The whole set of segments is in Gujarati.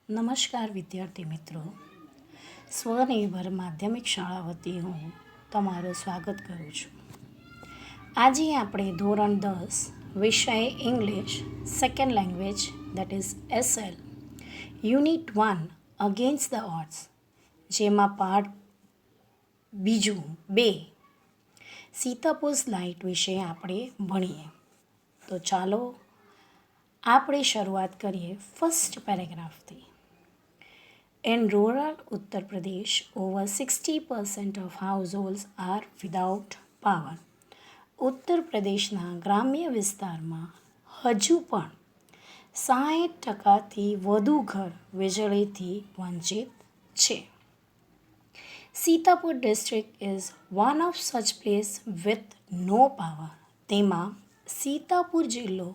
નમસ્કાર વિદ્યાર્થી મિત્રો. સ્વનિર્ભર માધ્યમિક શાળા વતી હું તમારું સ્વાગત કરું છું. આજે આપણે ધોરણ 10 વિષય English second language that is SL unit 1 against the odds, જેમાં પાઠ બીજું 2 સીતાપોઝ લાઇટ વિશે આપણે ભણીએ. તો ચાલો આપણે શરૂઆત કરીએ first પેરેગ્રાફથી. In rural Uttar Pradesh, over 60% of households are without power. ઉત્તર પ્રદેશના ગ્રામ્ય વિસ્તારમાં હજુ પણ 60% વધુ ઘર વીજળીથી વંચિત છે. Sitapur district is one of such place with no power. તેમાં સીતાપુર જિલ્લો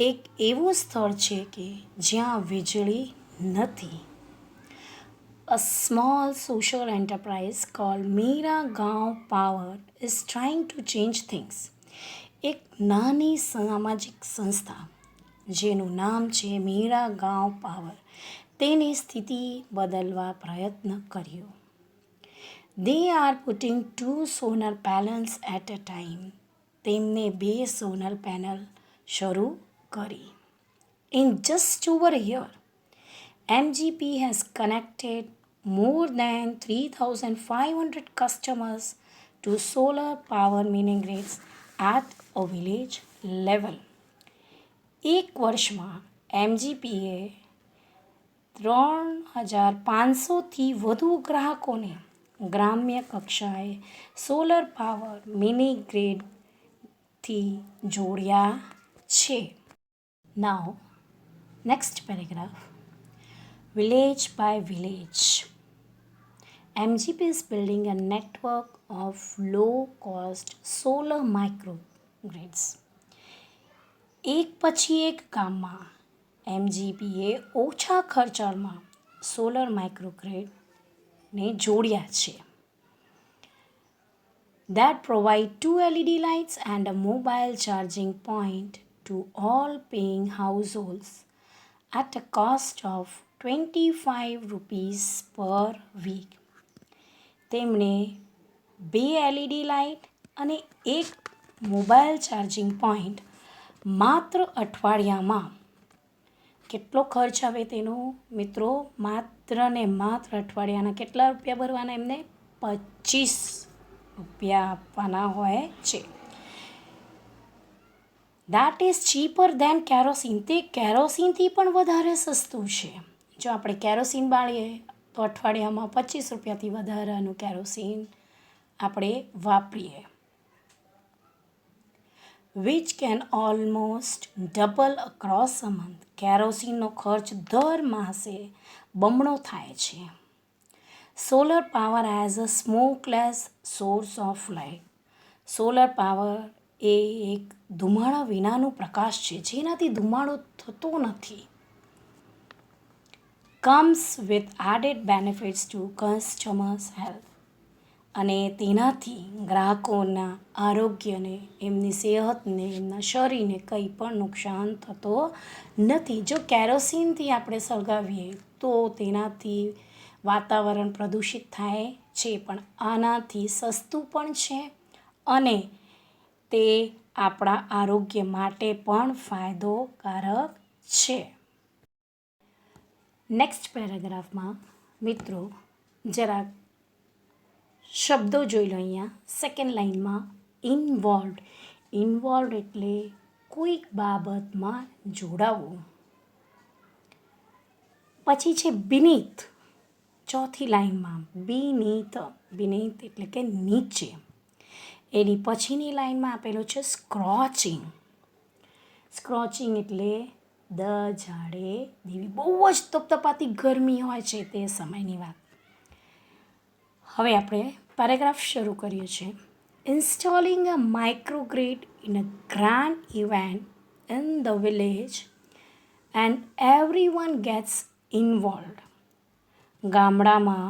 એક એવું સ્થળ છે કે જ્યાં વીજળી નથી. A small social enterprise called Mera Gaon Power is trying to change things. એક નાની સામાજિક સંસ્થા જેનું નામ છે મીરા ગાંવ પાવર તેની સ્થિતિ બદલવા પ્રયત્ન કર્યો. They are putting 2 solar panels at a time. તેમને 2 સોલર પેનલ શરૂ કરી. In just over a year, MGP has connected more than 3,500 customers to solar power mini grids at a village level. એક વર્ષમાં MGPએ 3,500થી વધુ ગ્રાહકોને ગ્રામ્ય કક્ષાએ સોલર પાવર મિની ગ્રીડથી જોડ્યા છે. Now, next paragraph. Village by village. MGP is building a network of low-cost solar microgrids. એક પછી એક ગામમાં MGPએ ઓછા ખર્ચાળમાં સોલર માઇક્રોગ્રીડને જોડ્યા છે. That provide 2 LED lights and a mobile charging point to all paying households at a cost of 25 rupees per week. તેમણે 2 LED લાઇટ અને એક મોબાઈલ ચાર્જિંગ પોઈન્ટ માત્ર અઠવાડિયામાં કેટલો ખર્ચ આવે તેનો મિત્રો? માત્ર અઠવાડિયાના કેટલા રૂપિયા ભરવાના? એમને 25 રૂપિયા આપવાના હોય છે. That is cheaper than kerosene. તે કેરોસીનથી પણ વધારે સસ્તું છે. જો આપણે કેરોસીન બાળીએ તો અઠવાડિયામાં 25 રૂપિયાથી વધારાનું કેરોસીન આપણે વાપરીએ. Which can almost double across a month. કેરોસીનનો ખર્ચ દર માસે બમણો થાય છે. Solar power as a smokeless source of light. Solar power એ એક ધુમાડા વિનાનું પ્રકાશ છે જેનાથી ધુમાડો થતો નથી. Comes with added benefits to customers health. અને તેનાથી ગ્રાહકોના આરોગ્યને, એમની સેહતને, એમના શરીરને કંઈ પણ નુકસાન થતો નથી. જો કેરોસીનથી આપણે સળગાવીએ તો તેનાથી વાતાવરણ પ્રદૂષિત થાય છે, પણ આનાથી સસ્તું પણ છે અને તે આપણા આરોગ્ય માટે પણ ફાયદોકારક છે. નેક્સ્ટ પેરેગ્રાફમાં મિત્રો જરાક શબ્દો જોઈ લો. અહીંયા સેકન્ડ લાઇનમાં ઇન્વોલ્વડ એટલે કોઈક બાબતમાં જોડાવવું. પછી છે બીનીથ. ચોથી લાઇનમાં બીનીથ એટલે કે નીચે. એની પછીની લાઇનમાં આપેલું છે સ્ક્રોચિંગ એટલે ઝાડે દેવી. બહુ જ તપતપાતી ગરમી હોય છે તે સમયની વાત. હવે આપણે પેરેગ્રાફ શરૂ કરીએ છીએ. Installing a microgrid in a grand event in the village and everyone gets involved. ગામડામાં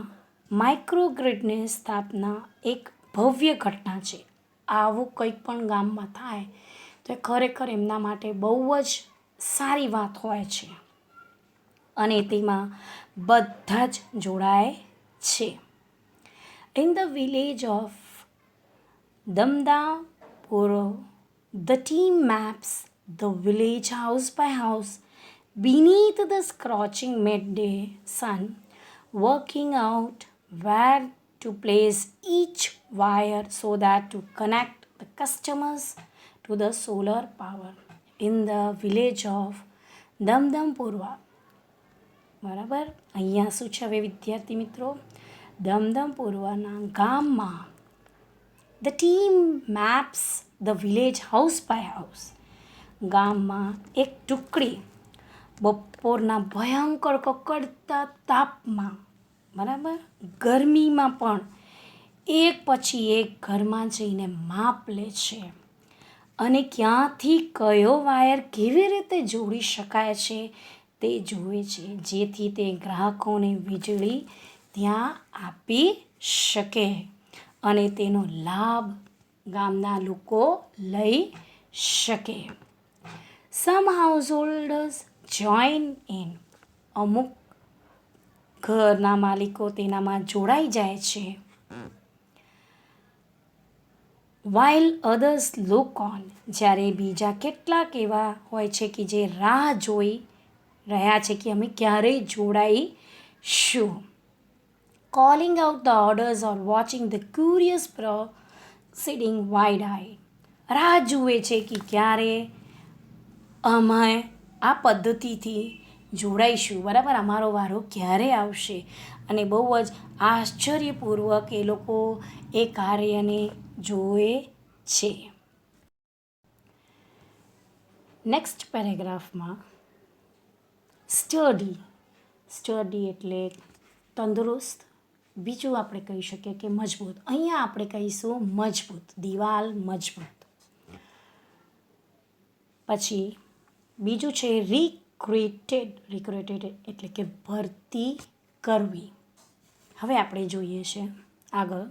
માઇક્રોગ્રીડની સ્થાપના એક ભવ્ય ઘટના છે. આવું કંઈક પણ ગામમાં થાય તો ખરેખર એમના માટે બહુ જ સારી વાત હોય છે. અને તેમાં બધા જ જોડાય છે. In the village of Damdapur, the team maps the village house by house beneath the scorching midday sun, working out where to place each wire so that to connect the customers to the solar power. In the village of Damdampurwa, બરાબર, અહીંયા શું છે હવે વિદ્યાર્થી મિત્રો, દમદમપુરવાના ગામમાં the team maps the village house by house, ગામમાં એક ટુકડી બપોરના ભયંકર કકડતા તાપમાં, બરાબર, ગરમીમાં પણ એક પછી એક ઘરમાં જઈને માપ લે છે અને ક્યાંથી કયો વાયર કેવી રીતે જોડી શકાય છે તે જુએ છે, જેથી તે ગ્રાહકોને વીજળી ત્યાં આપી શકે અને તેનો લાભ ગામના લોકો લઈ શકે. સમ હાઉસહોલ્ડર્સ જોઈન ઇન, અમુક ઘરના માલિકો તેનામાં જોડાઈ જાય છે. while others look on, જ્યારે બીજા કેટલાક એવા હોય છે કે જે રાહ જોઈ રહ્યા છે કે અમે ક્યારેય જોડાઈશું. calling out the orders or watching the curious proceeding wide-eyed, રાહ જુએ છે કે ક્યારે અમે આ પદ્ધતિથી જોડાઈશું, બરાબર, અમારો વારો ક્યારે આવશે, અને બહુ જ આશ્ચર્યપૂર્વક એ લોકો એ કાર્યને જોવે છે. નેક્સ્ટ પેરેગ્રાફમાં સ્ટડી એટલે તંદુરસ્ત, બીજું આપણે કહી શકીએ કે મજબૂત. અહીંયા આપણે કહીશું મજબૂત, દિવાલ મજબૂત. પછી બીજું છે રિક્રુટેડ એટલે કે ભરતી કરવી. હવે આપણે જોઈએ છે આગળ,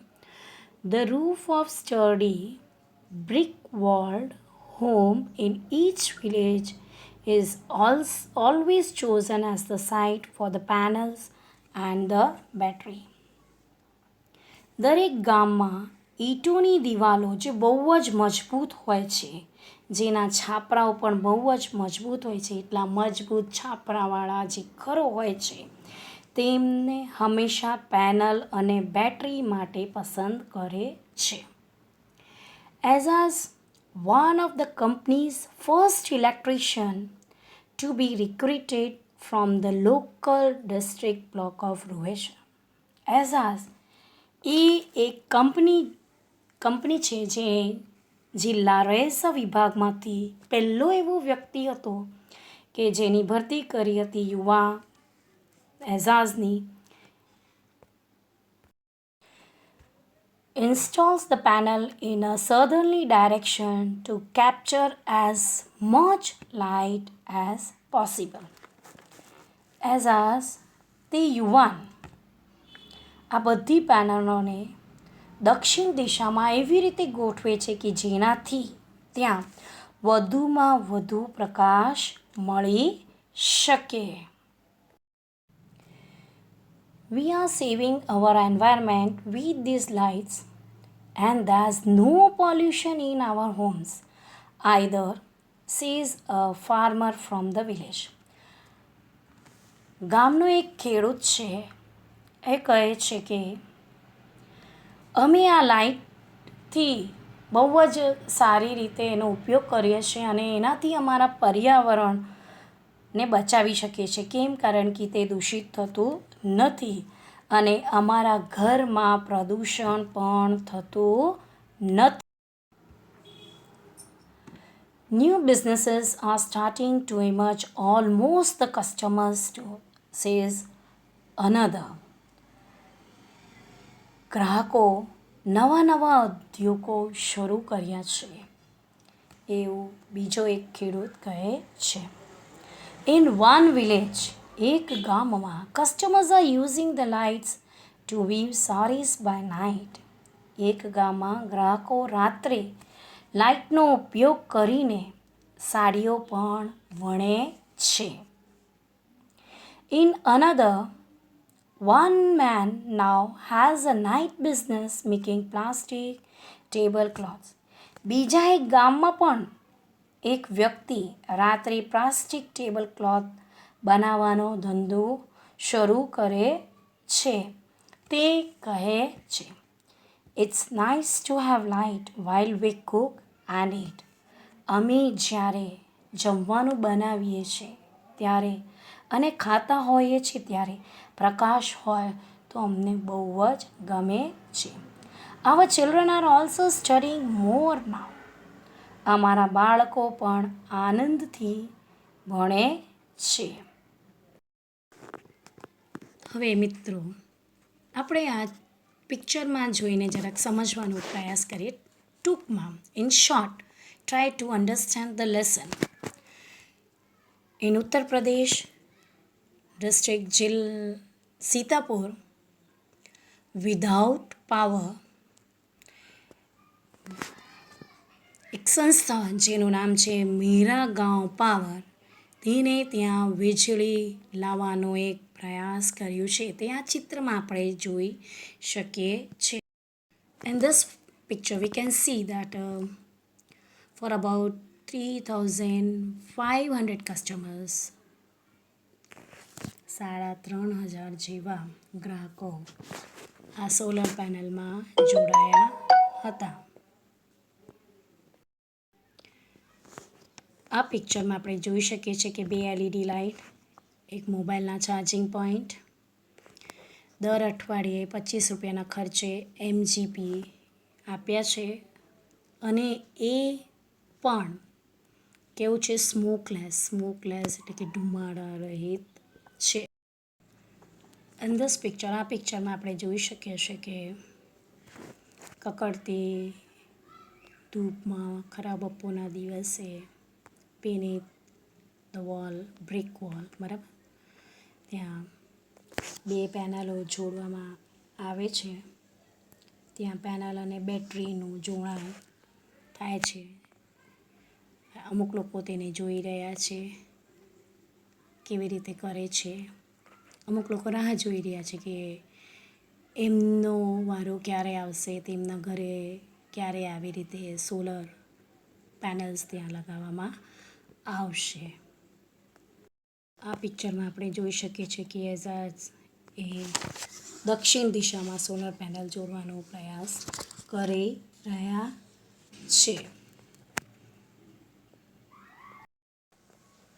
the roof of study brick walled home in each village is always chosen as the site for the panels and the battery. દરેક ગામમાં ઈંટોની દિવાલો જે બહુ જ મજબૂત હોય છે, જેના છાપરાઓ પણ બહુ જ મજબૂત હોય છે, એટલા મજબૂત છાપરાવાળા જે ઘરો હોય છે તેમને હંમેશા પેનલ અને બેટરી માટે પસંદ કરે છે. As one of the company's first electrician to be recruited from the local district block of Rohesha. એ એક કંપની છે જે જિલ્લા રહેસા વિભાગમાંથી પહેલો એવો વ્યક્તિ હતો કે જેની ભરતી કરી હતી યુવા એઝાઝની. installs the panel in a southerly direction to capture as much light as possible. તે યુવાન આ બધી પેનલોને દક્ષિણ દિશામાં એવી રીતે ગોઠવે છે કે જેનાથી ત્યાં વધુમાં વધુ પ્રકાશ મળી શકે. We are saving our environment with these lights and there's no pollution in our homes either, says a farmer from the village. ગામનો એક ખેડૂત છે, એ કહે છે કે અમે આ લાઇટથી બહુ જ સારી રીતે એનો ઉપયોગ કરીએ છીએ અને એનાથી અમારા પર્યાવરણને બચાવી શકીએ છીએ. કેમ? કારણ કે તે દૂષિત થતું નથી અને અમારા ઘરમાં પ્રદૂષણ પણ થતું નથી. New businesses are starting to emerge, almost the customers too, says another. ગ્રાહકો નવા ઉદ્યોગો શરૂ કર્યા છે એવું બીજો એક ખેડૂત કહે છે. In one village, એક ગામમાં customers are using the lights to weave sarees by night. એક ગામમાં ગ્રાહકો રાત્રે લાઇટનો ઉપયોગ કરીને સાડીઓ પણ વણે છે. In another, one man now has a night business making plastic tablecloths. બીજા એક ગામમાં પણ એક વ્યક્તિ રાત્રે પ્લાસ્ટિક ટેબલ ક્લોથ બનાવવાનો ધંધો શરૂ કરે છે. તે કહે છે, it's nice to have light while we cook and eat. અમે જ્યારે જમવાનું બનાવીએ છીએ ત્યારે અને ખાતા હોઈએ છીએ ત્યારે પ્રકાશ હોય તો અમને બહુ જ ગમે છે. Our children are also studying more now. અમારા બાળકો પણ આનંદથી ભણે છે. હવે મિત્રો આપણે આ પિક્ચરમાં જોઈને જરાક સમજવાનો પ્રયાસ કરીએ ટૂંકમાં. In short, try to understand the lesson. In Uttar Pradesh district Sitapur, without power, એક સંસ્થા જેનું નામ છે મીરા ગાંવ પાવર, તેને ત્યાં વીજળી લાવવાનો એક પ્રયાસ કર્યો છે. તે આ ચિત્રમાં આપણે જોઈ શકીએ છીએ. In this picture we can see that for about 3,500 customers, 3,500 જેવા ગ્રાહકો આ સોલર પેનલમાં જોડાયા હતા. આ પિક્ચરમાં આપણે જોઈ શકીએ છીએ કે 2 LED લાઇટ, એક મોબાઈલના ચાર્જિંગ પોઈન્ટ, દર અઠવાડિયે 25 રૂપિયાના ખર્ચે MGP આપ્યા છે અને એ પણ કેવું છે સ્મોકલેસ એટલે કે ધુમાડા રહિત છે. ઇન ધીસ પિક્ચર, આ પિક્ચરમાં આપણે જોઈ શકીએ છીએ કે કકડતી ધૂપમાં ખરા બપોરના દિવસે beneath the wall, brick wall, બરાબર, ત્યાં 2 પેનલો જોડવામાં આવે છે. ત્યાં પેનલ અને બેટરીનું જોડાણ થાય છે. અમુક લોકો તેને જોઈ રહ્યા છે કેવી રીતે કરે છે. અમુક લોકો રાહ જોઈ રહ્યા છે કે એમનો વારો ક્યારે આવશે, તેમના ઘરે ક્યારે આવી રીતે સોલર પેનલ્સ ત્યાં લગાવવામાં આવશે. આ પિક્ચરમાં આપણે જોઈ શકીએ છીએ કે એ દક્ષિણ દિશામાં સોલર પેનલ જોડવાનો પ્રયાસ કરી રહ્યા છે.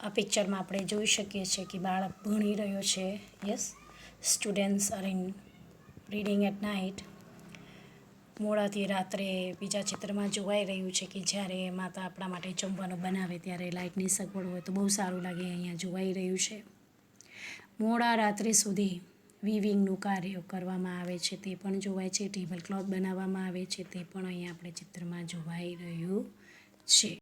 આ પિક્ચરમાં આપણે જોઈ શકીએ છીએ કે બાળક ભણી રહ્યો છે. Yes, students are in reading at night. મોડાથી રાત્રે બીજા ચિત્રમાં જોવાઈ રહ્યું છે કે જ્યારે માતા આપણા માટે જમવાનું બનાવે ત્યારે લાઇટની સગવડ હોય તો બહુ સારું લાગે. અહીંયા જોવાઈ રહ્યું છે મોડા રાત્રે સુધી વીવિંગનું કાર્ય કરવામાં આવે છે તે પણ જોવાય છે. ટેબલ ક્લોથ બનાવવામાં આવે છે તે પણ અહીંયા આપણે ચિત્રમાં જોવાઈ રહ્યું છે.